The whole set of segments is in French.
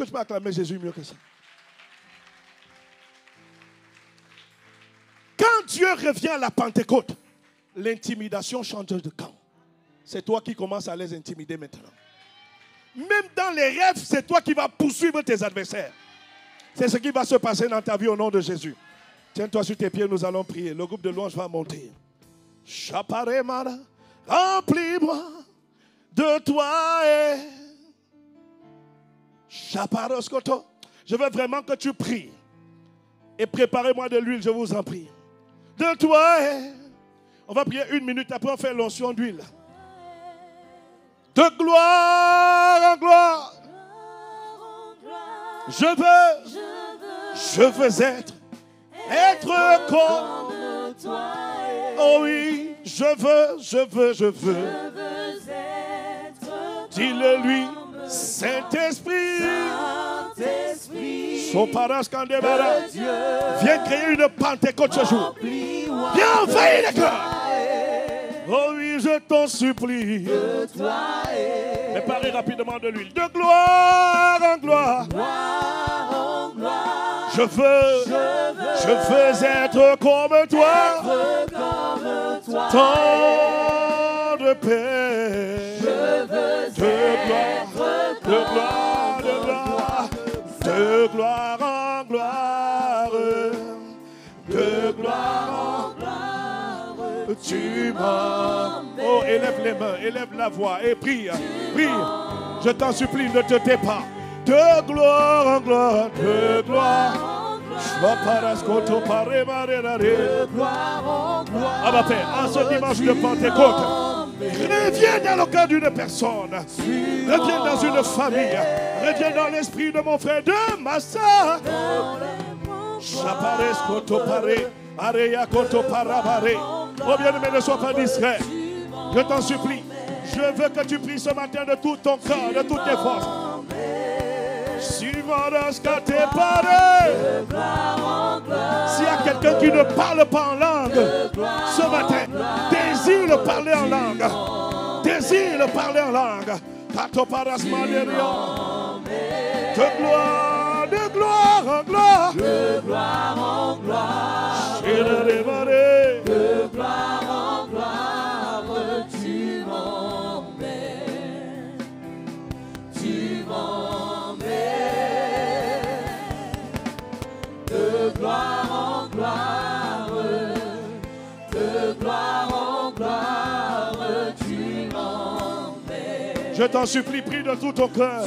que tu peux acclamer Jésus mieux que ça? Quand Dieu revient à la Pentecôte, l'intimidation change de camp. C'est toi qui commences à les intimider maintenant. Même dans les rêves, c'est toi qui vas poursuivre tes adversaires. C'est ce qui va se passer dans ta vie au nom de Jésus. Tiens-toi sur tes pieds, nous allons prier. Le groupe de louange va monter. Chaparemara, remplis-moi de toi et Chaparoskoto. Je veux vraiment que tu pries. Et préparez-moi de l'huile, je vous en prie. De toi et... On va prier 1 minute, après on fait l'onction d'huile. De gloire en gloire. Je veux être comme toi. Oh oui, je veux. Dis-le lui, Saint-Esprit. Son paras candébara. Viens créer une Pentecôte ce jour. Viens envahir les cœurs. Oh oui, je t'en supplie. Préparez rapidement de l'huile. De gloire en gloire. Je veux être comme toi. Tant de paix. De gloire en gloire. De gloire en gloire. Tu m'as. Oh, élève les mains, élève la voix et prie. Prie. Je t'en supplie, ne te tais pas. De gloire en gloire, de gloire. Ah bah Père, en ce dimanche de Pentecôte, reviens dans le cœur d'une personne, reviens dans une famille, reviens dans l'esprit de mon frère, de ma soeur. Oh bien-aimé, ne sois pas distrait. Je t'en supplie. Je veux que tu pries ce matin de tout ton cœur, de toutes tes forces. S'il y a quelqu'un qui ne parle pas en langue ce matin, désire le parler en langue. Désire le parler en langue. De gloire, de gloire en gloire. De gloire en gloire. De gloire en gloire. Tu m'emmènes. Tu m'emmènes. De gloire en gloire. De gloire en gloire. Tu m'emmènes. Je t'en supplie, prie de tout ton cœur.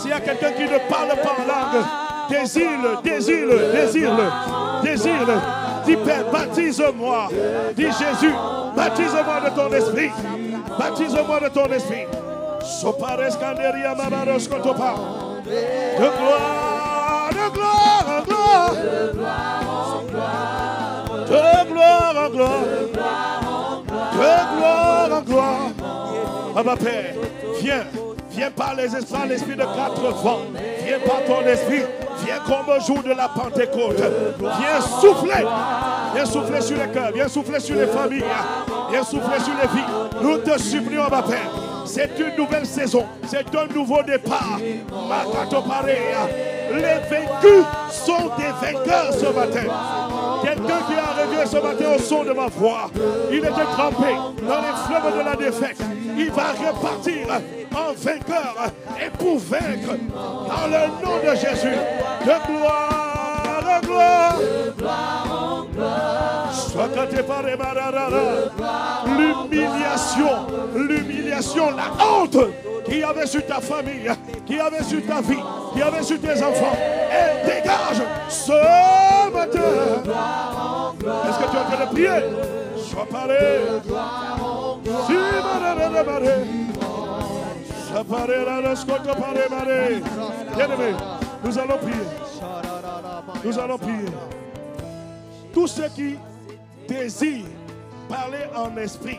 S'il y a quelqu'un qui ne parle pas en langue, désire-le, désire-le, désire-le, désire-le. Dis Père, baptise-moi. Dis Jésus, baptise-moi de ton esprit. Baptise-moi de ton esprit. De gloire, de gloire en gloire. De gloire en gloire. De gloire en gloire. Ah ma Père, viens. Viens par les esprits, l'esprit de 4 vents. Viens par ton esprit. Viens comme au jour de la Pentecôte. Viens souffler. Viens souffler sur les cœurs. Viens souffler sur les familles. Viens souffler sur les vies. Nous te supplions, ma Père. C'est une nouvelle saison. C'est un nouveau départ. Les vaincus sont des vainqueurs ce matin. Quelqu'un qui est arrivé ce matin au son de ma voix. Il était trempé dans les fleuves de la défaite. Il va repartir en vainqueur et pour vaincre dans le nom de Jésus. De gloire en gloire. De gloire en gloire. L'humiliation, l'humiliation, la honte qui avait sur ta famille, qui avait sur ta vie, qui avait sur tes enfants, elle dégage ce matin. Est-ce que tu es en train de prier? Sois paré. Bien-aimé, nous allons prier. Nous allons prier. Tous ceux qui désirent parler en esprit,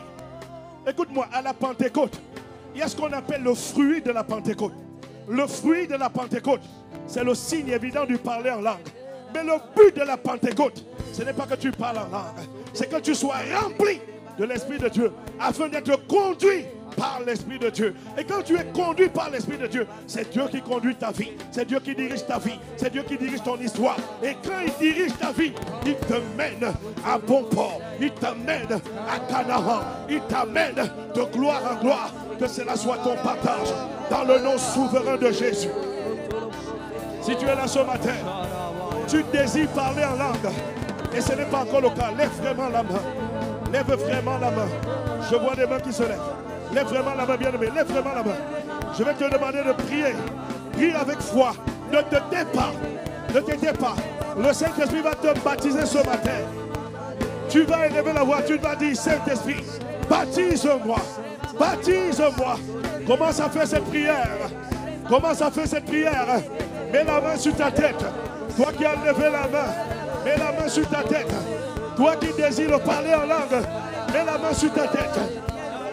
écoute-moi, à la Pentecôte, il y a ce qu'on appelle le fruit de la Pentecôte. Le fruit de la Pentecôte, c'est le signe évident du parler en langue. Mais le but de la Pentecôte, ce n'est pas que tu parles en langue, c'est que tu sois rempli de l'Esprit de Dieu, afin d'être conduit par l'Esprit de Dieu. Et quand tu es conduit par l'Esprit de Dieu, c'est Dieu qui conduit ta vie. C'est Dieu qui dirige ta vie. C'est Dieu qui dirige ton histoire. Et quand il dirige ta vie, il te mène à bon port. Il t'amène à Canaan. Il t'amène de gloire en gloire. Que cela soit ton partage. Dans le nom souverain de Jésus. Si tu es là ce matin, tu désires parler en langue. Et ce n'est pas encore le cas. Lève vraiment la main. Lève vraiment la main. Je vois des mains qui se lèvent. Lève vraiment la main, bien-aimé. Lève vraiment la main. Je vais te demander de prier. Prie avec foi. Ne te tais pas. Ne te tais pas. Le Saint-Esprit va te baptiser ce matin. Tu vas élever la voix. Tu vas dire, Saint-Esprit, baptise-moi. Baptise-moi. Commence à faire cette prière. Commence à faire cette prière. Mets la main sur ta tête. Toi qui as levé la main, mets la main sur ta tête. Toi qui désires parler en langue, mets la main sur ta tête.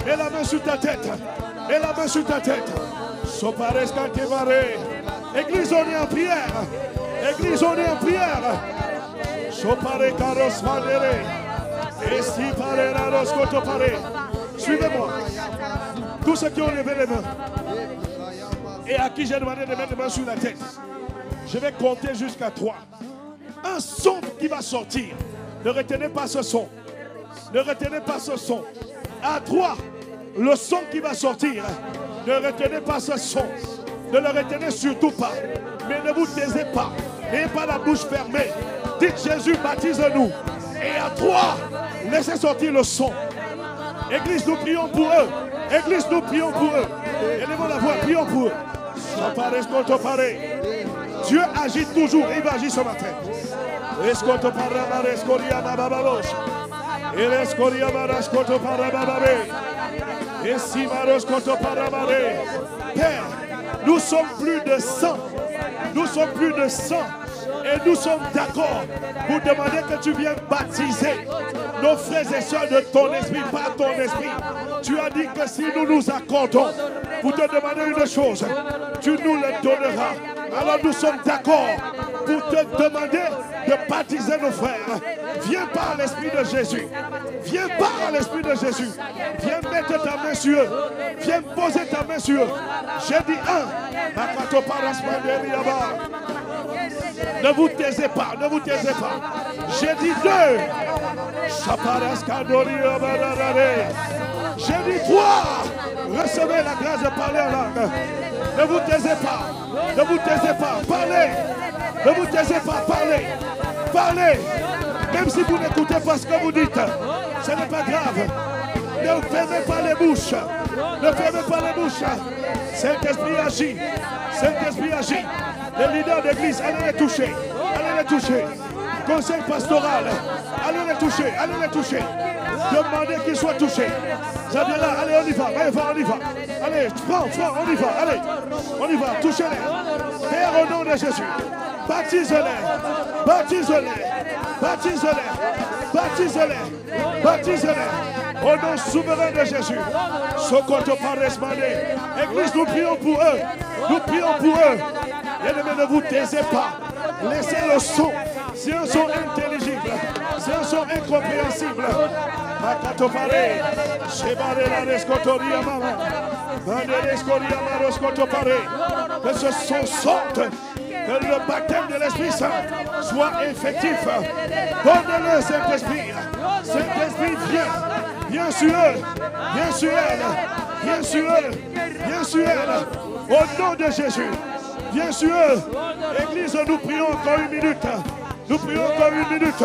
Mets la main sur ta tête. Mets la main sur ta tête. Sopares cantevare. Église, on est en prière. Église, on est en prière. Sopare caros mandere. Esti pare raros cotopare. Suivez-moi. Tous ceux qui ont levé les mains et à qui j'ai demandé de mettre les mains sur la tête, je vais compter jusqu'à 3. Un son qui va sortir. Ne retenez pas ce son. Ne retenez pas ce son. À 3, le son qui va sortir. Ne retenez pas ce son. Ne le retenez surtout pas. Mais ne vous taisez pas. N'ayez pas la bouche fermée. Dites Jésus, baptise-nous. Et à 3, laissez sortir le son. Église, nous prions pour eux. Église, nous prions pour eux. Élevons la voix, prions pour eux. Dieu agit toujours et il va agir ce matin. Père, nous sommes plus de 100. Nous sommes plus de 100. Et nous sommes d'accord pour demander que tu viennes baptiser nos frères et sœurs de ton esprit, par ton esprit. Tu as dit que si nous nous accordons pour te demander une chose, tu nous le donneras. Alors nous sommes d'accord pour te demander de baptiser nos frères. Viens par l'Esprit de Jésus. Viens par l'Esprit de Jésus. Viens mettre ta main sur eux. Viens poser ta main sur eux. J'ai dit 1. Ne vous taisez pas, ne vous taisez pas. J'ai dit 2. J'ai dit 3. Recevez la grâce de parler en langue. Ne vous taisez pas. Ne vous taisez pas. Parlez. Ne vous taisez pas. Parlez. Parlez. Même si vous n'écoutez pas ce que vous dites, ce n'est pas grave. Ne fermez pas les bouches. Ne fermez pas les bouches. Saint-Esprit agit. Saint-Esprit agit. Les leaders d'église, allez les toucher. Allez les toucher. Conseil pastoral, allez les toucher. Allez les toucher. Demandez qu'ils soient touchés. Zadela, allez, on y va. Allez, on y va. Allez, prends, on y va. Allez, on y va. Touchez-les. Père, au nom de Jésus, baptise-les. Baptise-les. Baptise-les. Baptise-les. Baptise-les. Au nom souverain de Jésus. Sokoto Pares Mané. Église, nous prions pour eux. Nous prions pour eux. Bien-aimés, ne vous taisez pas. Laissez le son. C'est un son intelligible. C'est un son incompréhensible. Makato Pare. Shebare la rescotoria mama. Banderescoria maroscoto Pare. Que ce son sorte. Que le baptême de l'Esprit Saint soit effectif. Donne-le, Saint-Esprit. Saint-Esprit, viens. Viens sur eux. Viens sur elle. Viens sur eux. Viens sur elle. Au nom de Jésus. Viens sur eux. Église, nous prions encore 1 minute. Nous prions encore 1 minute.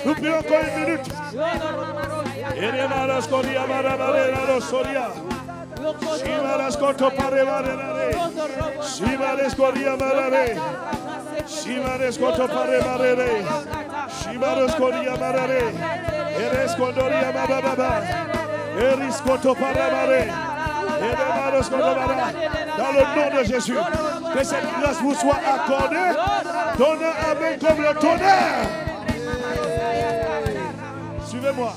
Nous prions encore 1 minute. Dans le nom de Jésus, que cette grâce vous soit accordée. Donnez Amen comme le tonnerre. Suivez-moi.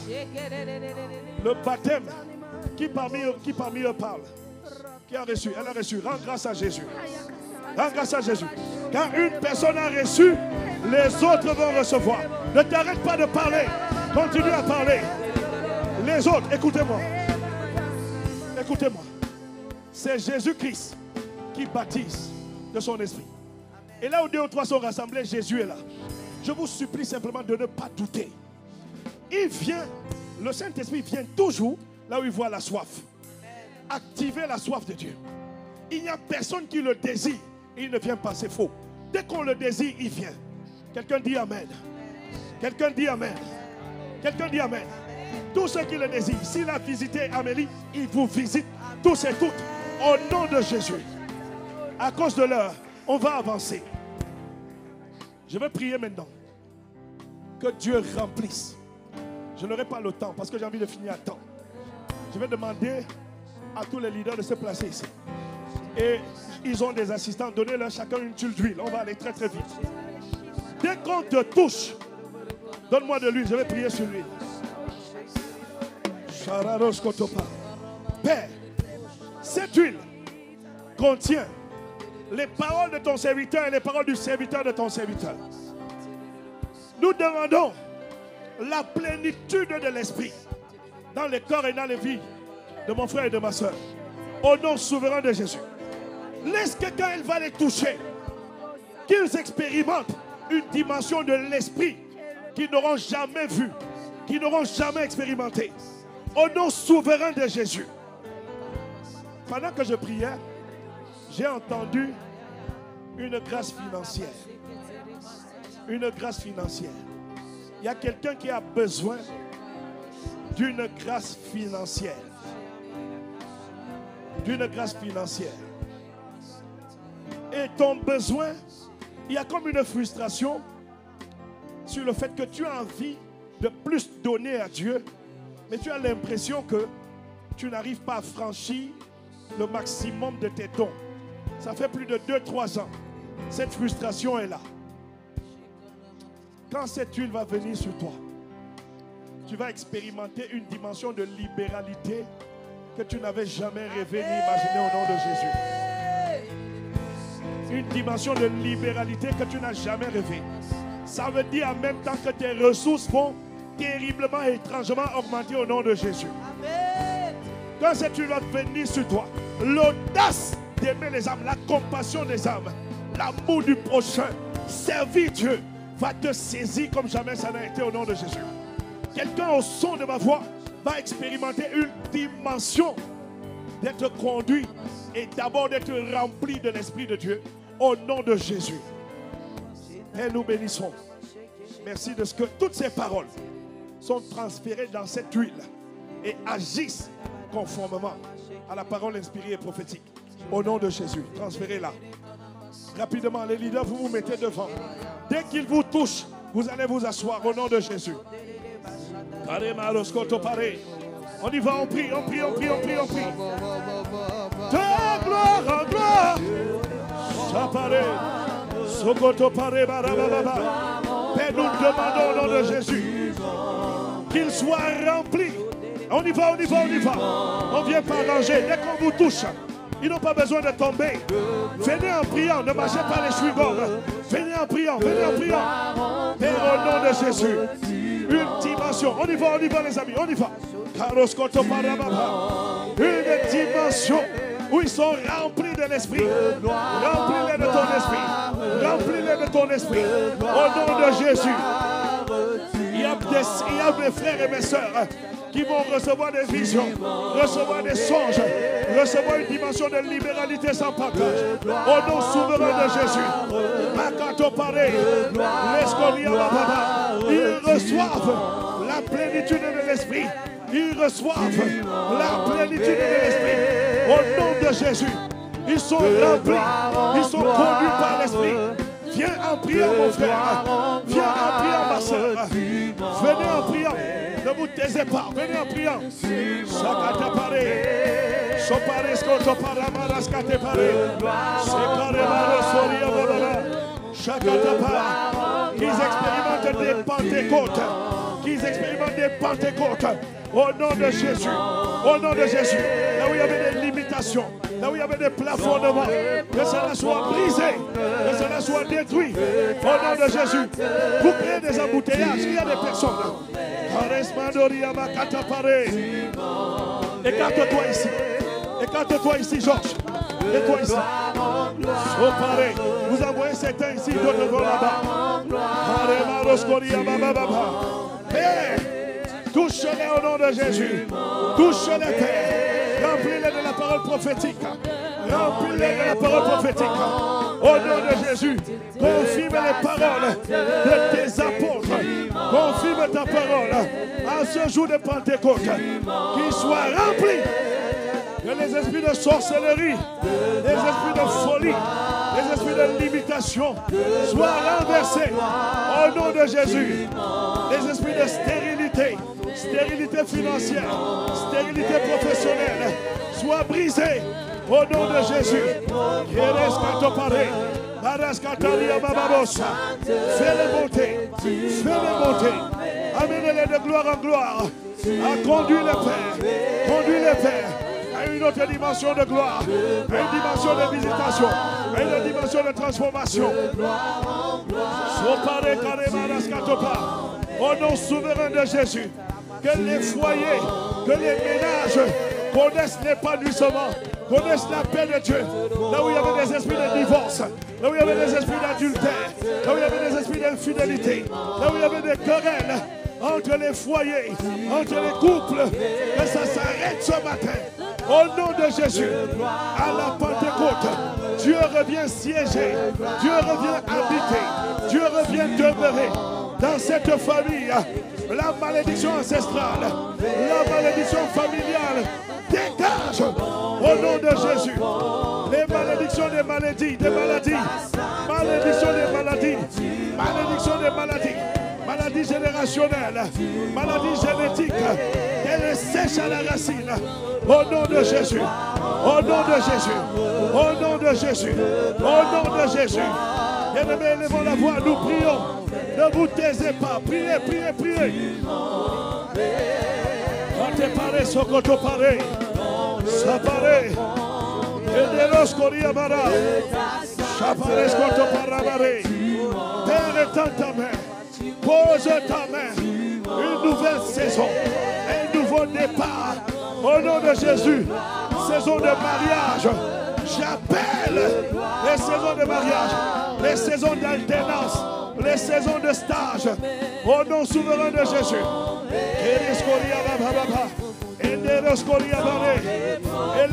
Le baptême, qui parmi eux parle? Qui a reçu? Elle a reçu. Rends grâce à Jésus. Rends grâce à Jésus. Quand une personne a reçu, les autres vont recevoir. Ne t'arrête pas de parler. Continue à parler. Les autres, écoutez-moi. Écoutez-moi. C'est Jésus-Christ qui baptise de son esprit. Et là où 2 ou 3 sont rassemblés, Jésus est là. Je vous supplie simplement de ne pas douter. Il vient, le Saint-Esprit vient toujours là où il voit la soif. Activer la soif de Dieu. Il n'y a personne qui le désire et il ne vient pas, c'est faux. Dès qu'on le désire, il vient. Quelqu'un dit Amen. Quelqu'un dit Amen. Quelqu'un dit Amen. Tous ceux qui le désirent, s'il a visité Amélie, il vous visite tous et toutes au nom de Jésus. À cause de l'heure, on va avancer. Je vais prier maintenant que Dieu remplisse. Je n'aurai pas le temps parce que j'ai envie de finir à temps. Je vais demander à tous les leaders de se placer ici. Et ils ont des assistants. Donnez-leur chacun une tuile d'huile. On va aller très très vite. Dès qu'on te touche, donne-moi de l'huile. Je vais prier sur l'huile. Père, cette huile contient les paroles de ton serviteur et les paroles du serviteur de ton serviteur. Nous demandons la plénitude de l'esprit dans les corps et dans les vies de mon frère et de ma soeur. Au nom souverain de Jésus. Laisse que quand elle va les toucher, qu'ils expérimentent une dimension de l'esprit qu'ils n'auront jamais vue, qu'ils n'auront jamais expérimenté. Au nom souverain de Jésus. Pendant que je priais, j'ai entendu une grâce financière. Une grâce financière. Il y a quelqu'un qui a besoin d'une grâce financière. D'une grâce financière. Et ton besoin, il y a comme une frustration sur le fait que tu as envie de plus donner à Dieu, mais tu as l'impression que tu n'arrives pas à franchir le maximum de tes dons. Ça fait plus de 2-3 ans. Cette frustration est là. Quand cette huile va venir sur toi, tu vas expérimenter une dimension de libéralité que tu n'avais jamais rêvé ni imaginé au nom de Jésus. Une dimension de libéralité que tu n'as jamais rêvé. Ça veut dire en même temps que tes ressources vont terriblement et étrangement augmenter au nom de Jésus. Quand cette huile va venir sur toi, l'audace d'aimer les âmes, la compassion des âmes, l'amour du prochain, servir Dieu, va te saisir comme jamais ça n'a été au nom de Jésus. Quelqu'un au son de ma voix va expérimenter une dimension d'être conduit et d'abord d'être rempli de l'Esprit de Dieu au nom de Jésus. Et nous bénissons. Merci de ce que toutes ces paroles sont transférées dans cette huile et agissent conformément à la parole inspirée et prophétique. Au nom de Jésus, transférez-la. Rapidement, les leaders, vous vous mettez devant. Dès qu'ils vous touchent, vous allez vous asseoir au nom de Jésus. On y va, on prie, on prie, on prie, on prie, on prie. De gloire en gloire. Père, nous demandons au nom de Jésus qu'il soit rempli. On y va, on y va, on y va. On vient pas ranger. Dès qu'on vous touche, ils n'ont pas besoin de tomber. Venez en priant, ne marchez pas les chewing-gums. Venez en priant, venez en priant. Père, au nom de Jésus, une dimension. On y va les amis, on y va. Une dimension où ils sont remplis de l'esprit. Remplis-les de ton esprit. Remplis-les de ton esprit. Au nom de Jésus. Il y a mes frères et mes sœurs qui vont recevoir des visions, recevoir des songes, recevoir une dimension de libéralité sans partage. Au nom souverain de Jésus. Ils reçoivent la plénitude de l'esprit. Ils reçoivent la plénitude de l'esprit. Au nom de Jésus. Ils sont remplis. Ils sont conduits par l'esprit. Viens en priant, mon frère. Viens en priant, ma soeur. Venez en priant. Ne vous taisez pas. Venez en priant. Qu'ils expérimentent des Pentecôtes. Qu'ils expérimentent des Pentecôtes. Au nom de Jésus. Au nom de Jésus. Là où il y avait des limitations. Là où il y avait des plafonnements. Que cela soit brisé. Que cela soit détruit. Au nom de Jésus. Vous créez des embouteillages. Il y a des personnes. Écarte-toi ici. Écarte-toi ici, Georges. Et toi ici. Oh, pareil. Vous envoyez certains ici, d'autres vont là-bas. Touche-les au nom de Jésus. Touche-les, Père. Remplis-les de la parole prophétique. Remplis-les de la parole prophétique. Au nom de Jésus, confirme les paroles de tes apôtres. Confirme ta parole à ce jour de Pentecôte. Qu'il soit rempli. Que les esprits de sorcellerie, les esprits de folie, les esprits de limitation soient renversés au nom de Jésus. Les esprits de stérilité, stérilité financière, stérilité professionnelle soient brisés au nom de Jésus. Fais-les monter, fais-les monter. Amenez-les de gloire en gloire. Conduis les pères, conduis les pères à une autre dimension de gloire, à une dimension de visitation, à une dimension de transformation. Au nom souverain de Jésus, que les foyers, que les ménages connaissent l'épanouissement, connaissent la paix de Dieu. Là où il y avait des esprits de divorce, là où il y avait des esprits d'adultère, là où il y avait des esprits d'infidélité, là où il y avait des querelles entre les foyers, entre les couples, que ça s'arrête ce matin. Au nom de Jésus, à la Pentecôte, Dieu revient siéger, Dieu revient habiter, Dieu revient demeurer dans cette famille. La malédiction ancestrale, la malédiction familiale, dégage au nom de Jésus. Les malédictions des maladies, malédiction des maladies, malédiction des maladies. Maladie générationnelle, maladie génétique, elle est sèche à la racine. Au nom de Jésus, au nom de Jésus, au nom de Jésus, au nom de Jésus. Bien-aimés, élevons la voix, nous prions. Ne vous taisez pas, priez, priez, priez. Quand tu parles, ce que tu parles, ça paraît. Et de los coriamara, ça paraît ce que tu parles. Père, étends ta main. Pose ta main, une nouvelle saison, un nouveau départ. Au nom de Jésus, saison de mariage. J'appelle les saisons de mariage, les saisons d'alternance, les saisons de stage. Au nom souverain de Jésus. Élève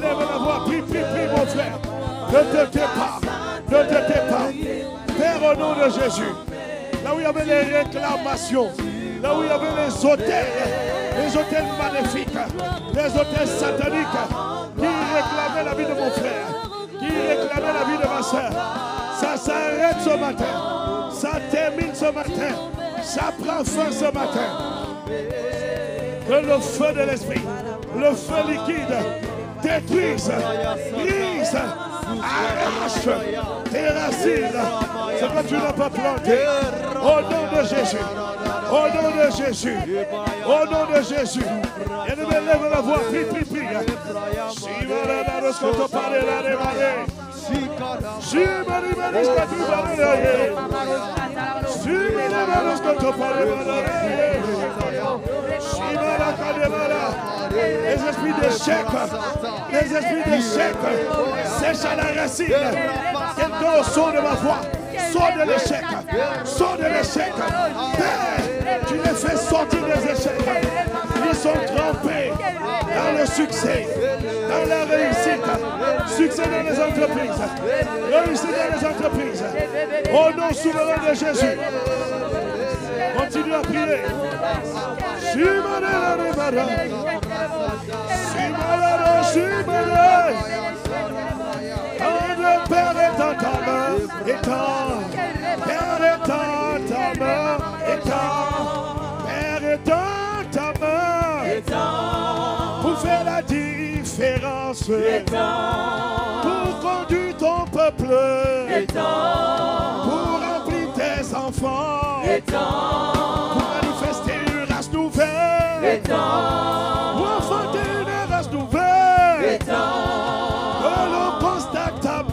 la voix, prie, prie, prie, mon frère. Ne te tais pas, ne te tais pas. Père, au nom de Jésus. Là où il y avait les réclamations, là où il y avait les hôtels maléfiques, les hôtels sataniques qui réclamaient la vie de mon frère, qui réclamaient la vie de ma soeur. Ça s'arrête ce matin, ça termine ce matin, ça prend fin ce matin. Que le feu de l'esprit, le feu liquide, détruise, brise, arrache tes racines, ce que tu n'as pas planté. Au nom de Jésus, au nom de Jésus, au nom de Jésus. Et nous élève la voix, prie, prie, prie. Si voilà la roscoto parle la révélé. Si Marie Marie scatu parle la si Marie Marie scatu parle la si Marie Kademara. Les esprits d'échec, les esprits d'échec sèchent à la racine. Quelqu'un au son de ma voix. Sors de l'échec, sors de l'échec. Père, tu les fais sortir des échecs. Ils sont trempés dans le succès, dans la réussite. Succès dans les entreprises, réussite dans les entreprises. Au nom souverain de Jésus. Continue à prier. Père est dans ta main, étends. Père est dans ta main, étends. Père est dans ta main, étends. Pour faire la différence, étends. Pour conduire ton peuple, étends. Pour remplir tes enfants, étends. Pour manifester une race nouvelle, étends. Pour enfanter une race nouvelle, étends. Dans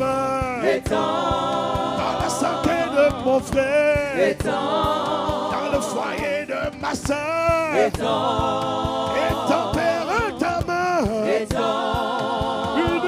la santé de mon frère, dans le foyer de ma soeur, étends, Père, ta main, une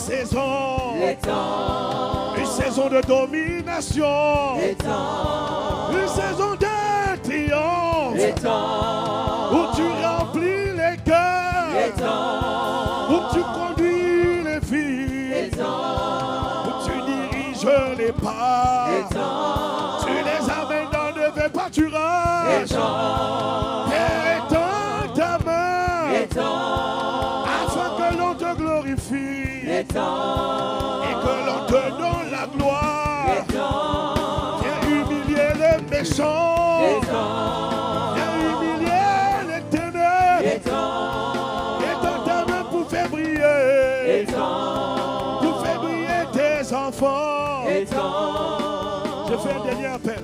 saison. Les temps. Une saison de domination. Les temps. Une saison de triomphe. Les temps. Où tu remplis les cœurs. Les temps. Où tu conduis les filles. Les temps. Où tu diriges les pas. Les temps. Tu les amènes dans de vrais pâturages. Les temps. Père, étends ta main. Les temps. Afin que l'on te glorifie. Les temps. Et que l'on te donne la gloire. Les temps. Viens humilier les méchants. Les temps. Viens humilier les ténèbres. Les temps. Étends ta main pour faire briller. Les temps. Pour faire briller tes enfants. Les temps. Je fais un dernier appel.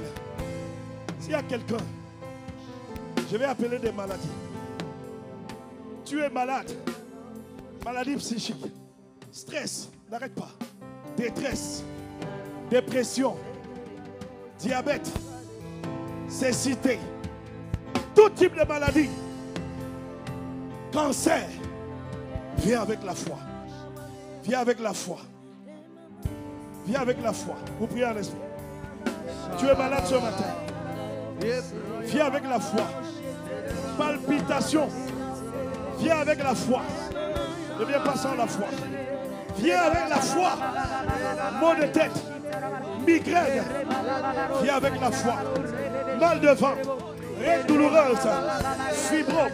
S'il y a quelqu'un, je vais appeler des maladies. Tu es malade. Maladie psychique. Stress, n'arrête pas. Détresse. Dépression. Diabète. Cécité. Tout type de maladie. Cancer. Viens avec la foi. Viens avec la foi. Viens avec la foi. Vous priez en esprit. Tu es malade ce matin. Viens avec la foi. Palpitation. Viens avec la foi. Ne viens pas sans la foi. Viens avec la foi. Maux de tête. Migraine. Viens avec la foi. Mal de ventre. Règle douloureuse. Fibrome.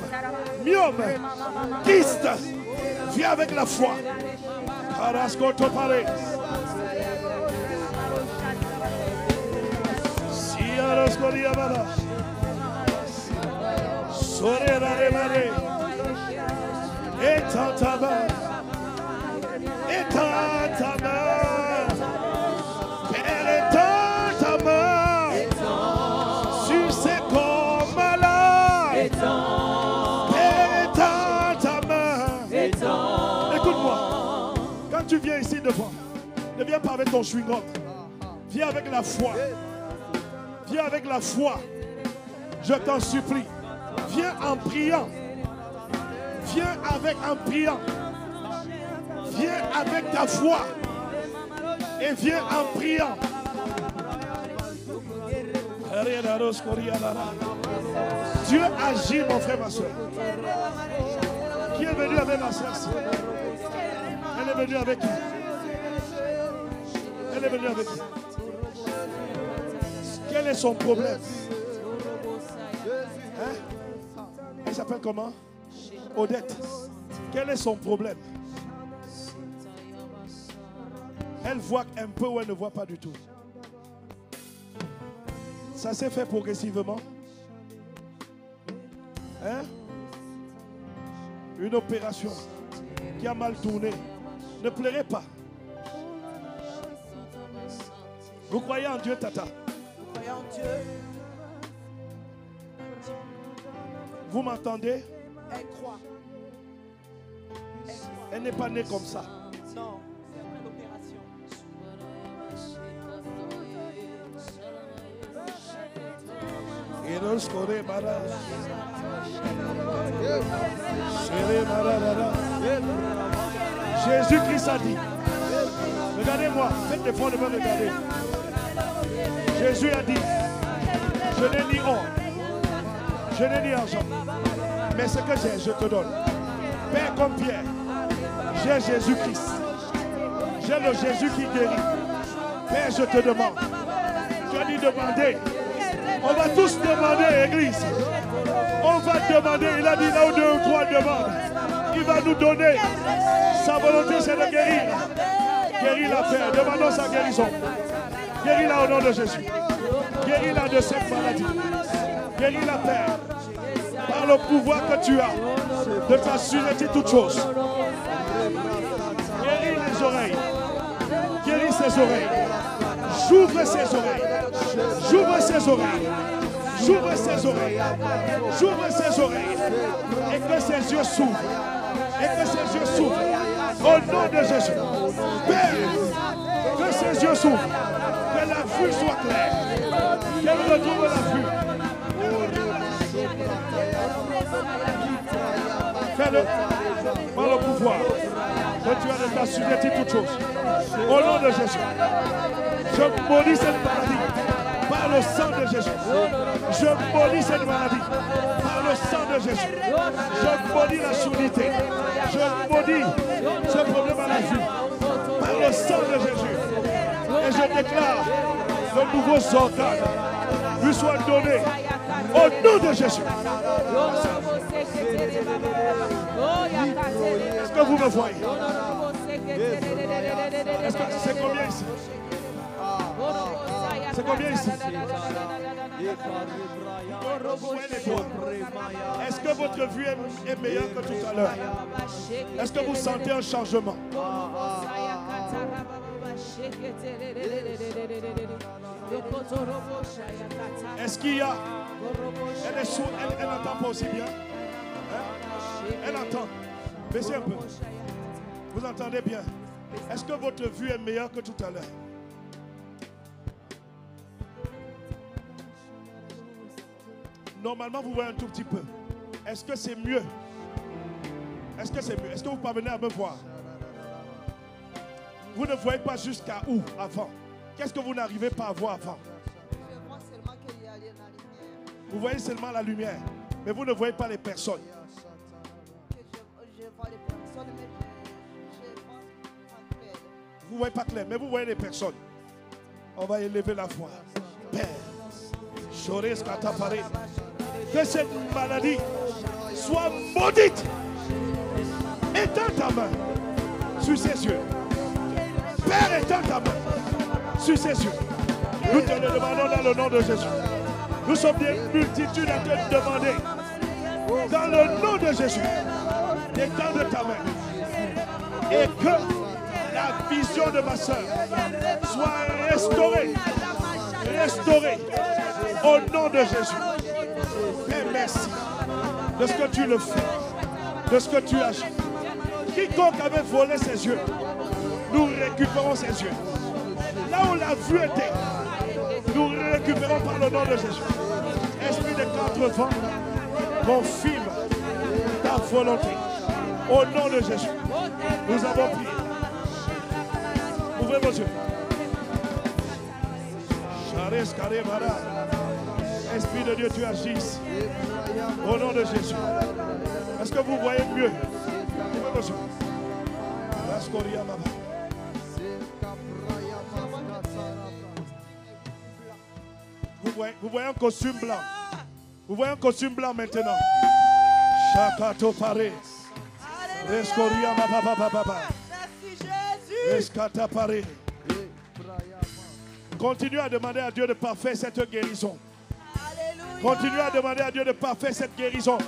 Myome. Kyste. Viens avec la foi. Étends ta main. Étends ta main. Père, étends ta main. Sur ces corps malades. Père, étends ta main. Écoute-moi. Quand tu viens ici devant, ne viens pas avec ton chewing-gum. Viens avec la foi. Viens avec la foi. Je t'en supplie. Viens en priant. Viens avec un priant. Viens avec ta foi. Et viens en priant. Dieu agit, mon frère, ma soeur. Qui est venu avec ma soeur? Elle est venue avec qui? Elle est venue avec qui? Quel est son problème? Hein? Elle s'appelle comment? Odette. Quel est son problème? Elle voit un peu ou elle ne voit pas du tout. Ça s'est fait progressivement. Hein? Une opération qui a mal tourné. Ne pleurez pas. Vous croyez en Dieu, Tata? Vous croyez en Dieu? Vous m'entendez? Elle croit. Elle n'est pas née comme ça. Non, c'est après l'opération. Jésus-Christ a dit, regardez-moi, faites l'effort de me regarder. Jésus a dit, je n'ai ni or, je n'ai ni argent, mais ce que j'ai, je te donne. Père comme Pierre, j'ai Jésus-Christ. J'ai le Jésus qui guérit. Père, je te demande. Tu as dit demander. On va tous demander, Église. On va demander. Il a dit là où 2 ou 3 demandent. Il va nous donner. Sa volonté, c'est de guérir. Guéris la Père. Demandons sa guérison. Guéris-la au nom de Jésus. Guéris-la de cette maladie. Guéris-la, Père. Par le pouvoir que tu as de t'assurer toutes choses. Guéris les oreilles. Guéris ses oreilles. J'ouvre ses oreilles. J'ouvre ses oreilles. J'ouvre ses oreilles. J'ouvre ses oreilles. Et que ses yeux s'ouvrent. Et que ses yeux s'ouvrent. Au nom de Jésus. Père, que ses yeux s'ouvrent. Que la vue soit claire. Qu'elle retrouve la vue. Fais-le par le pouvoir que tu as de t'assujettir toutes choses. Au nom de Jésus. Je maudis cette maladie par le sang de Jésus. Je maudis cette maladie par le sang de Jésus. Je maudis la surdité. Je maudis ce problème à la vue par le sang de Jésus. Et je déclare de nouveaux organes lui soient donnés au nom de Jésus. Est-ce que vous me voyez? Est-ce que c'est combien ici? C'est combien ici? Est-ce que votre vue est meilleure que tout à l'heure? Est-ce que vous sentez un changement? Est-ce qu'il y a... Elle est sourde, elle n'entend pas aussi bien. Hein? Elle entend. Baissez un peu. Vous entendez bien. Est-ce que votre vue est meilleure que tout à l'heure? Normalement, vous voyez un tout petit peu. Est-ce que c'est mieux? Est-ce que c'est mieux? Est-ce que vous parvenez à me voir? Vous ne voyez pas jusqu'à où avant? Qu'est-ce que vous n'arrivez pas à voir avant? Vous voyez seulement la lumière, mais vous ne voyez pas les personnes. Vous ne voyez pas clair, mais vous voyez les personnes. On va élever la voix. Père, que cette maladie soit maudite. Étends ta main sur ses yeux. Père, étends ta main sur ses yeux. Nous te le demandons dans le nom de Jésus. Nous sommes des multitudes à te demander, dans le nom de Jésus, d'étendre ta main. Et que la vision de ma soeur soit restaurée. Restaurée au nom de Jésus. Père, merci de ce que tu le fais, de ce que tu agis. Quiconque avait volé ses yeux, nous récupérons ses yeux. Là où la vue était, nous récupérons par le nom de Jésus. Esprit de quatre vents, confirme ta volonté. Au nom de Jésus, nous avons prié. Ouvrez vos yeux. Esprit de Dieu, tu agis. Au nom de Jésus. Est-ce que vous voyez mieux? Ouvrez vos yeux. Vous voyez un costume blanc. Vous voyez un costume blanc maintenant. Chakato Paris. Rescoria Baba. Rescata Paris. Continuez à demander à Dieu de parfaire cette guérison. Continuez à demander à Dieu de parfaire cette guérison.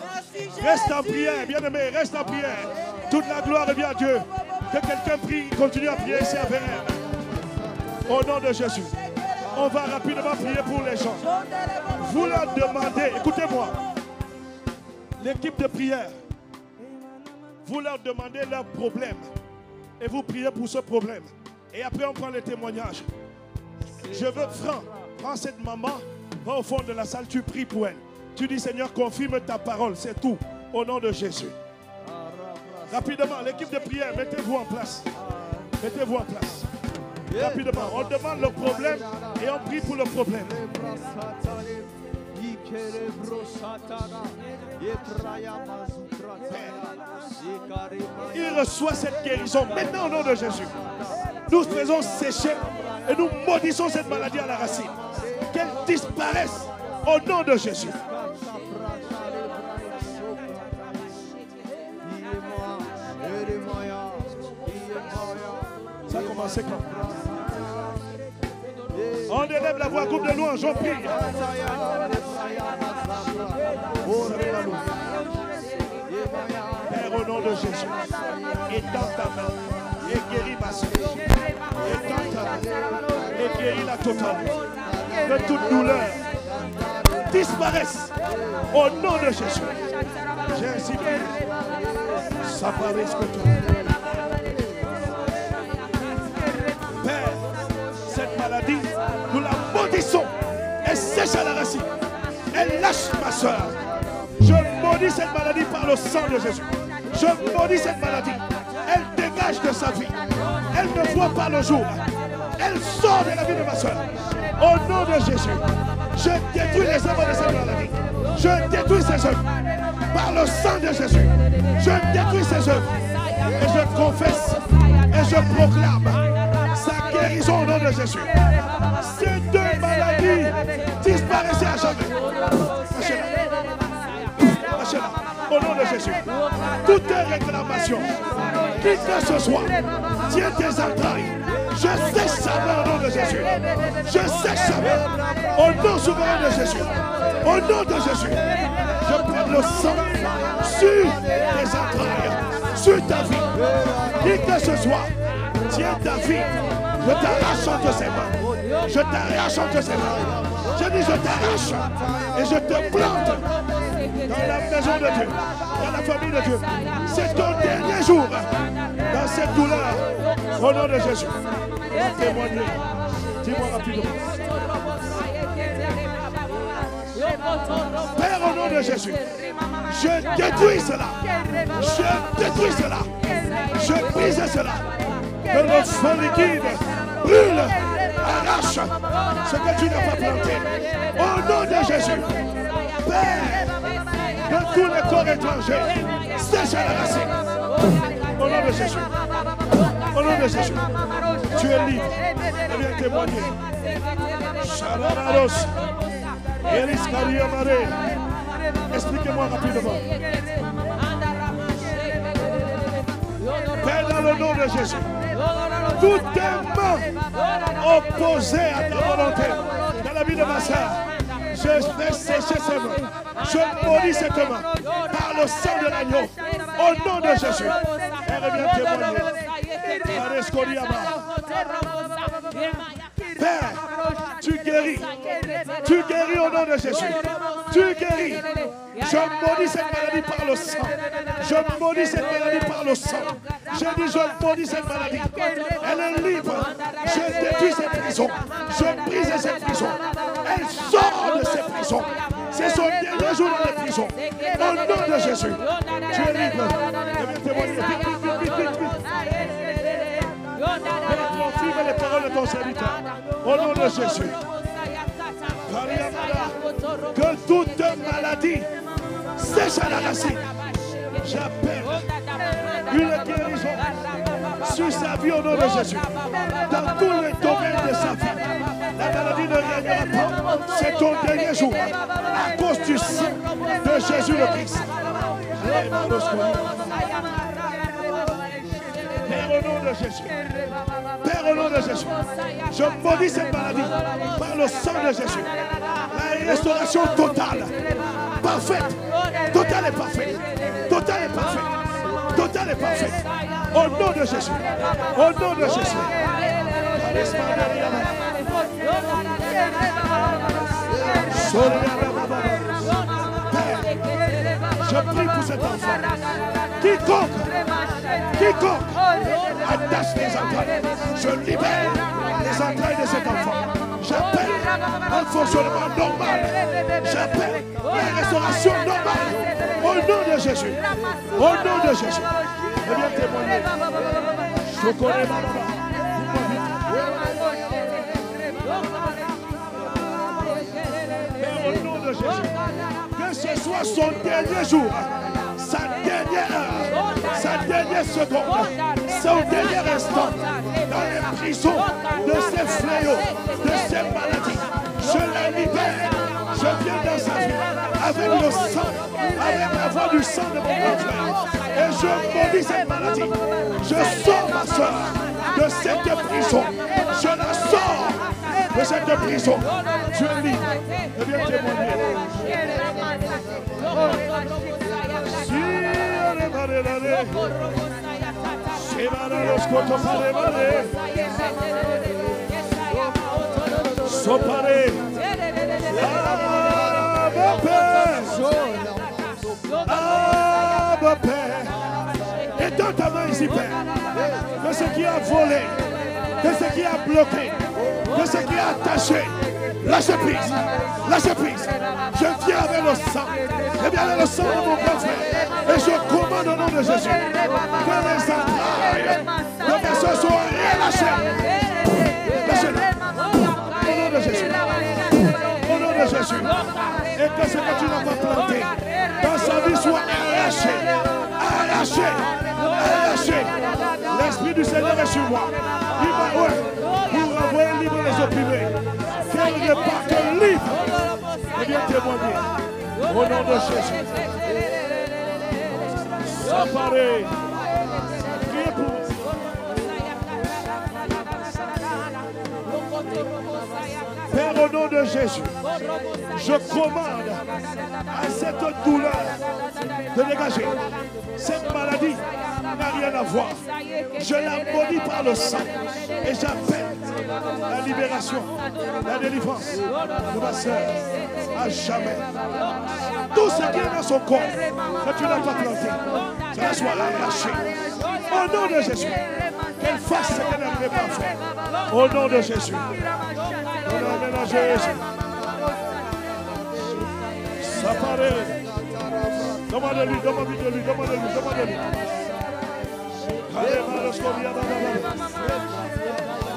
Reste en prière, bien-aimé, reste en prière. Toute la gloire revient à Dieu. Que quelqu'un prie, continue à prier, c'est avec elle. Au nom de Jésus. On va rapidement prier pour les gens. Vous leur demandez, écoutez-moi, l'équipe de prière, vous leur demandez leur problème et vous priez pour ce problème. Et après on prend les témoignages. Je veux prends cette maman, va au fond de la salle, tu pries pour elle. Tu dis Seigneur, confirme ta parole, c'est tout, au nom de Jésus. Rapidement, l'équipe de prière, mettez-vous en place. Mettez-vous en place. Rapidement, on demande le problème et on prie pour le problème. Il reçoit cette guérison maintenant au nom de Jésus. Nous faisons sécher et nous maudissons cette maladie à la racine. Qu'elle disparaisse au nom de Jésus. Ça a commencé quand? On élève la voix, groupe de louange, on prie. Père, au nom de Jésus, étends ta main et guéris ma soeur. Étends ta main et guéris la totale. Que toute douleur disparaisse au nom de Jésus. J'ai ainsi prié. Ça paraît ce que tu as. Père, cette maladie, nous la maudissons. Elle sèche à la racine. Elle lâche ma soeur. Je maudis cette maladie par le sang de Jésus. Je maudis cette maladie. Elle dégage nuage de sa vie. Elle ne voit pas le jour. Elle sort de la vie de ma soeur. Au nom de Jésus, je détruis les œuvres de cette maladie. Je détruis ses œuvres. Par le sang de Jésus, je détruis ses œuvres. Et je confesse et je proclame sa guérison au nom de Jésus. Ces deux maladies disparaissent à jamais. Lâchez-la. Au nom de Jésus. Toutes les réclamations, qui que ce soit, tiens tes entrailles. Je sèche sa main au nom de Jésus. Je sèche sa main au nom souverain de Jésus. Au nom de Jésus. Je prends le sang sur tes entrailles, sur ta vie. Qui que ce soit, tiens ta vie. Je t'arrache entre ses mains. Je t'arrache entre ses mains. Je dis je t'arrache et je te plante dans la maison de Dieu, dans la famille de Dieu. C'est ton dernier jour dans cette douleur. Au nom de Jésus. Témoignez. Dis-moi rapidement. Père, au nom de Jésus, je détruis cela. Je détruis cela. Je brise cela. Que le feu liquide brûle, arrache ce que tu n'as pas planté. Au nom de Jésus, Père, de tous les corps étrangers, sèche à la racine. Au nom de Jésus. Au nom de Jésus. Tu es libre. Viens témoigner. Shalalaros. Elis Kariamare. Expliquez-moi rapidement. Père, dans le nom de Jésus, toutes tes mains opposées à ta volonté dans la vie de ma soeur, je fais sécher ses mains. Je maudis cette main par le sang de l'agneau. Au nom de Jésus. Elle revient témoigner. Père, tu guéris. Tu guéris au nom de Jésus. Tu guéris. Je maudis cette maladie par le sang. Je maudis cette maladie par le sang. Je dis, je maudis cette maladie. Elle est libre. Je détruis cette prison. Je brise cette prison. Elle sort de cette prison. C'est son dernier jour dans la prison. Au nom de Jésus. Tu es libre. Je viens témoigner. Vite. Confirme les paroles de ton serviteur. Au nom de Jésus. Que toute maladie sèche à la racine. J'appelle une guérison sur sa vie au nom de Jésus. Dans tous les domaines de sa vie. La maladie ne régnera pas. C'est ton dernier jour. À cause du sang de Jésus le Christ. Père, au nom de Jésus. Père, au nom de Jésus. Je maudis cette maladie par le sang de Jésus. La restauration totale. Parfaite. Totale et parfaite. Totale et parfaite. Totale et parfaite. Au nom de Jésus. Au nom de Jésus. Père, je prie pour cet enfant. Quiconque attache les entrailles, je libère les entrailles de cet enfant. J'appelle un fonctionnement normal. J'appelle la restauration normale. Au nom de Jésus. Au nom de Jésus. Je viens témoigner. Je connais ma maman. Mais au nom de Jésus, que ce soit son dernier jour, sa dernière heure, sa dernière seconde, son dernier instant, dans les prisons de ces fléaux, de ces maladies, je la libère. Je viens dans sa vie avec le sang, avec la voix du sang de mon grand frère. Et je maudis cette maladie. Je sors ma soeur de cette prison. Je la sors de cette prison. Tu es libre. Je viens témoigner. Sopare. Abba Père. Étends ta main ici, Père. Que ce qui a volé, que ce qui a bloqué, que ce qui a attaché, Lâchez prise. Lâchez prise. Je viens avec le sang. Je viens avec le sang de mon grand frère. Et je commande au nom de Jésus que les entrailles de mes soeurs soient relâchées. Lâchez-les. Au nom de Jésus. Au nom de Jésus. Et que ce que tu n'as pas planté dans sa vie soit arraché. Arraché. Arraché. L'Esprit du Seigneur est sur moi. Il va pour envoyer libre les opprimés. Qu'elle reparte libre. Et bien témoigner. Au nom de Jésus. S'apparer. Priez pour. Père, au nom de Jésus, je commande à cette douleur de dégager. Cette maladie n'a rien à voir. Je la maudis par le sang et j'appelle la libération, la délivrance de ma soeur à jamais. Tout ce qui est dans son corps que tu n'as pas planté, cela soit arraché. Au nom de Jésus, qu'elle fasse ce qu'elle n'avait pas fait. Au nom de Jésus. Au nom de Jésus. Ça paraît. Demande-lui, demande-lui, demande-lui, demande-lui.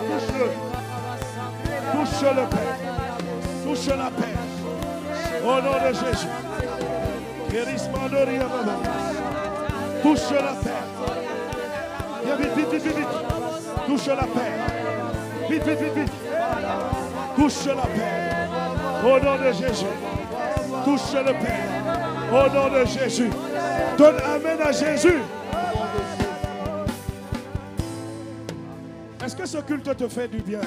Touche-le. Touche le Père. Touche la paix. Au nom de Jésus. Guérissement de rien. Touche la paix. Viens vite, vite, vite, vite. Touche la paix. Vite, vite, vite, vite. Touche la paix. Au nom de Jésus. Touche le Père. Au nom de Jésus. Donne amen à Jésus. Est-ce que ce culte te fait du bien?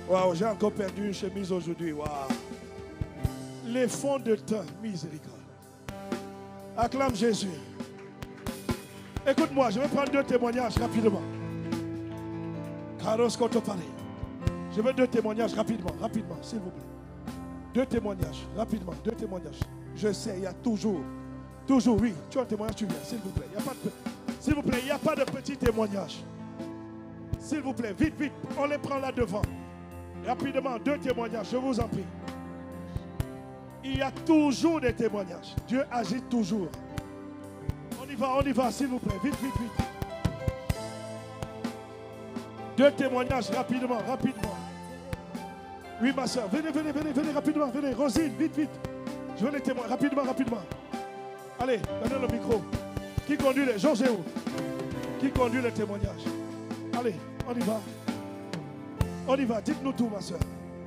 Waouh, j'ai encore perdu une chemise aujourd'hui. Waouh. Les fonds de teint, miséricorde. Acclame Jésus. Écoute-moi, je vais prendre 2 témoignages rapidement. Carlos Kotopale. Je veux 2 témoignages rapidement, s'il vous plaît. 2 témoignages, rapidement, 2 témoignages. Je sais, il y a toujours, oui, tu as un témoignage, tu viens, s'il vous plaît. S'il vous plaît, il n'y a pas de petits témoignages. S'il vous plaît, vite, vite, on les prend là devant. Rapidement, 2 témoignages, je vous en prie. Il y a toujours des témoignages. Dieu agit toujours. On y va, s'il vous plaît, vite, vite, vite. 2 témoignages, rapidement. Oui, ma soeur, venez, rapidement, venez. Rosine, vite, vite. Je veux les témoins, rapidement. Allez, donnez le micro. Qui conduit les... José où? Qui conduit les témoignages? Allez, on y va. Dites-nous tout, ma soeur.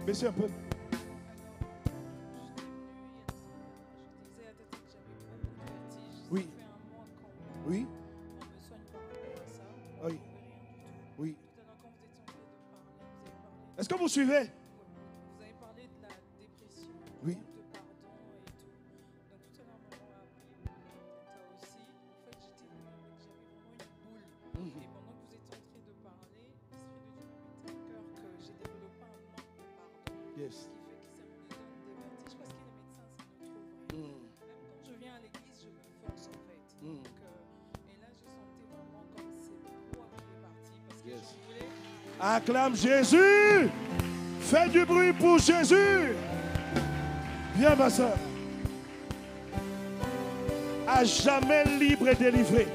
Baissez un peu. Oui. Oui. Oui. Oui. Est-ce que vous suivez? Vous avez parlé de la dépression, oui. de pardon et tout. Donc tout à l'heure, maman a prié pour toi aussi. En fait, j'avais vraiment une boule. Et pendant que vous étiez en train de parler, l'Esprit de Dieu m'a mis à cœur que j'ai développé un manque de pardon. Yes. Ce qui fait que ça me donne des vertiges parce que les médecins, c'est notre vrai. Même quand je viens à l'église, je me force en fait. Donc, et là, je sentais vraiment comme c'est trop après les parties parce que je voulais... Acclame Jésus. Fais du bruit pour Jésus. Viens, ma soeur. À jamais libre et délivré.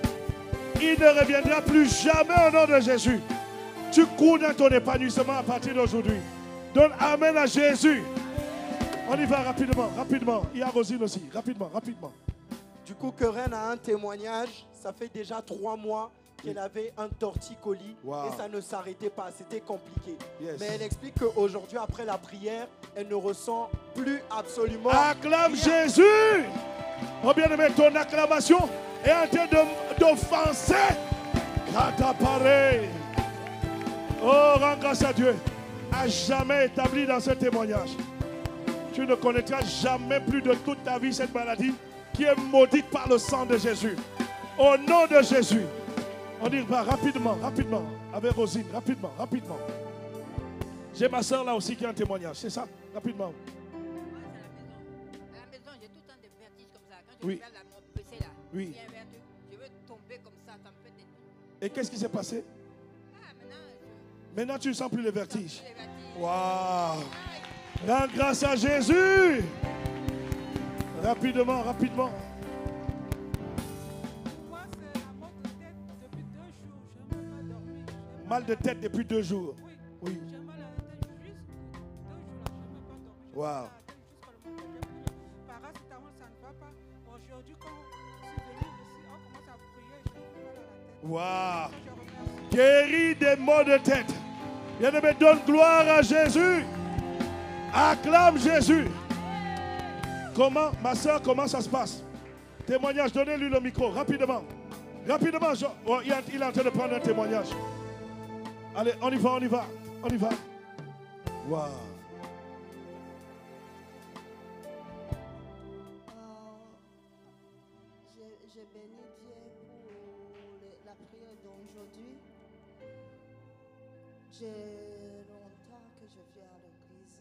Il ne reviendra plus jamais au nom de Jésus. Tu cours dans ton épanouissement à partir d'aujourd'hui. Donne amen à Jésus. On y va rapidement. Il y a Rosine aussi. Rapidement. Du coup, Keren a un témoignage. Ça fait déjà 3 mois qu'elle avait un torticolis et ça ne s'arrêtait pas, c'était compliqué. Yes. Mais elle explique qu'aujourd'hui, après la prière, elle ne ressent plus absolument Acclame rien. Jésus. Oh bien-aimé, ton acclamation est en train d'offenser quand t'apparais. Oh, rends grâce à Dieu. À jamais établi dans ce témoignage. Tu ne connaîtras jamais plus de toute ta vie cette maladie qui est maudite par le sang de Jésus. Au nom de Jésus. On y va rapidement, avec Rosine, rapidement. J'ai ma soeur là aussi qui a un témoignage, c'est ça? Rapidement. Moi, c'est à la maison, j'ai tout le temps des vertiges comme ça. Quand je Oui. fais mon PC là, Oui. j'ai un vertige, je veux tomber comme ça me fait des... Et qu'est-ce qui s'est passé? Ah, maintenant, Maintenant, tu ne sens plus les vertiges. les vertiges. Waouh! Ah, Rends grâce à Jésus. Rapidement, rapidement. Moi, c'est la mort de tête depuis 2 jours. Je n'ai même pas dormi. Mal de tête depuis 2 jours. Oui. Oui. J'ai mal à la tête juste 2 jours. Je n'ai même pas dormi. Wow. Paracétamol, ça ne va pas. Aujourd'hui, quand je suis venu ici, on commence à prier. Je n'ai mal à la tête. Wow. Je remercie. Guéri des maux de tête. Bien-aimé, donne gloire à Jésus. Acclame Jésus. Comment, ma soeur, comment ça se passe? Témoignage, donnez-lui le micro, rapidement. Rapidement, oh, il est en train de prendre un témoignage. Allez, on y va, on y va, on y va. Wow. Je bénis Dieu pour la prière d'aujourd'hui. J'ai longtemps que je viens à l'église.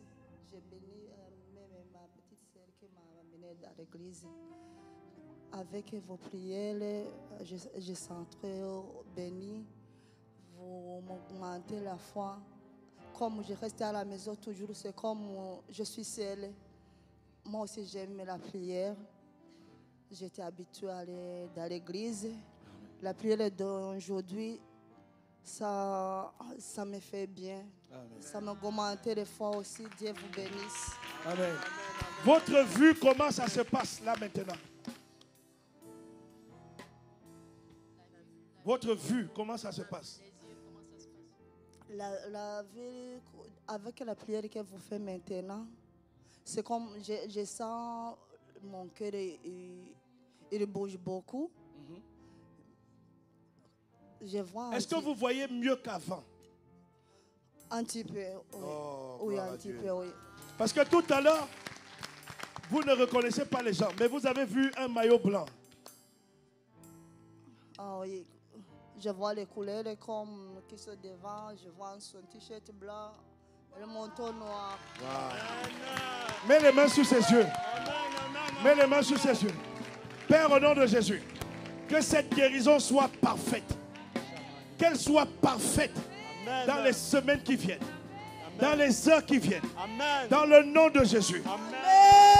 J'ai béni même ma petite sœur qui m'a amenée à l'église. Avec vos prières, je sens très béni. Vous m'augmentez la foi. Comme je reste à la maison toujours, c'est comme je suis seule. Moi aussi j'aime la prière. J'étais habituée à aller dans l'église. La prière d'aujourd'hui, ça me fait bien. Amen. Ça m'a augmenté les fois aussi. Dieu vous bénisse. Amen. Votre vue, comment ça se passe là maintenant? Votre vue, comment ça se passe? La vie, avec la prière que vous faites maintenant, c'est comme je sens mon cœur, il bouge beaucoup. Je vois. Est-ce que vous voyez mieux qu'avant? Un petit peu, oui. Oh, Oui, gloire un à petit Dieu. peu, oui. Parce que tout à l'heure, vous ne reconnaissez pas les gens, mais vous avez vu un maillot blanc. Ah oui. Je vois les couleurs comme qui sont devant. Je vois son t-shirt blanc, le manteau noir. Wow. Mets les mains sur ses yeux. Mets les mains sur ses yeux. Père, au nom de Jésus, que cette guérison soit parfaite. Qu'elle soit parfaite dans les semaines qui viennent, dans les heures qui viennent. Dans le nom de Jésus.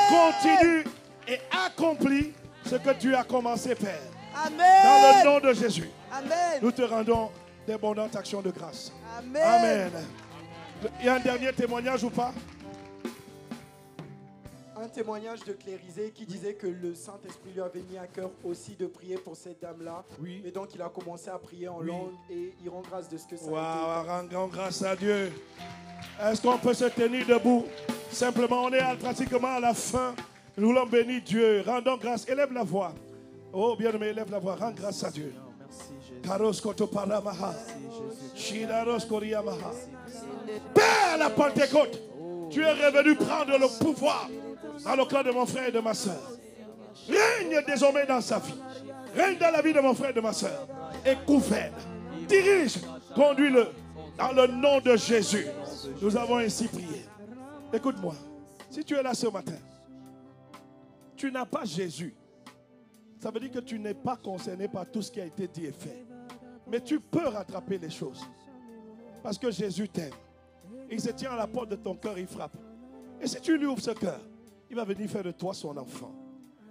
Continue et accomplis ce que tu as commencé, Père. Amen. Dans le nom de Jésus. Amen. Nous te rendons d'abondantes actions de grâce. Amen. Amen. Il y a un dernier témoignage ou pas? Un témoignage de Clérisé qui disait que le Saint-Esprit lui avait mis à cœur aussi de prier pour cette dame-là. Oui. Et donc il a commencé à prier en Oui. langue et il rend grâce de ce que ça a été. Waouh, rendons grâce à Dieu. Est-ce qu'on peut se tenir debout? Simplement, on est pratiquement à la fin. Nous voulons bénir Dieu. Rendons grâce. Élève la voix. Oh, bien-aimé, élève la voix. Rends grâce à Dieu. Karos koto paramaha. Shidaros koriyamaha. Père, la Pentecôte, tu es revenu prendre le pouvoir dans le cœur de mon frère et de ma soeur. Règne désormais dans sa vie. Règne dans la vie de mon frère et de ma soeur. Et gouverne. Dirige. Conduis-le. Dans le nom de Jésus. Nous avons ainsi prié. Écoute-moi. Si tu es là ce matin, tu n'as pas Jésus. Ça veut dire que tu n'es pas concerné par tout ce qui a été dit et fait. Mais tu peux rattraper les choses. Parce que Jésus t'aime. Il se tient à la porte de ton cœur, il frappe. Et si tu lui ouvres ce cœur, il va venir faire de toi son enfant.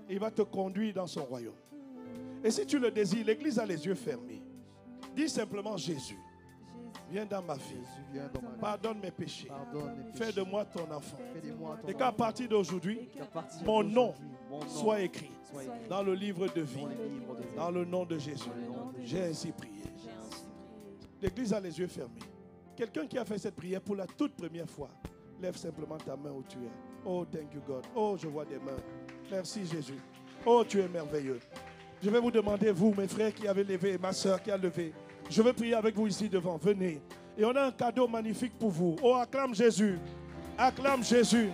Et il va te conduire dans son royaume. Et si tu le désires, l'Église a les yeux fermés. Dis simplement Jésus, viens dans ma vie. Pardonne mes péchés. Fais de moi ton enfant. Et qu'à partir d'aujourd'hui, mon nom soit écrit dans le livre de vie. Dans le nom de Jésus. J'ai ainsi prié. L'Église a les yeux fermés. Quelqu'un qui a fait cette prière pour la toute première fois, lève simplement ta main où tu es. Oh, thank you God. Oh, je vois des mains. Merci Jésus. Oh, tu es merveilleux. Je vais vous demander, vous, mes frères qui avez levé, ma soeur qui a levé, je vais prier avec vous ici devant. Venez. Et on a un cadeau magnifique pour vous. Oh, acclame Jésus. Acclame Jésus.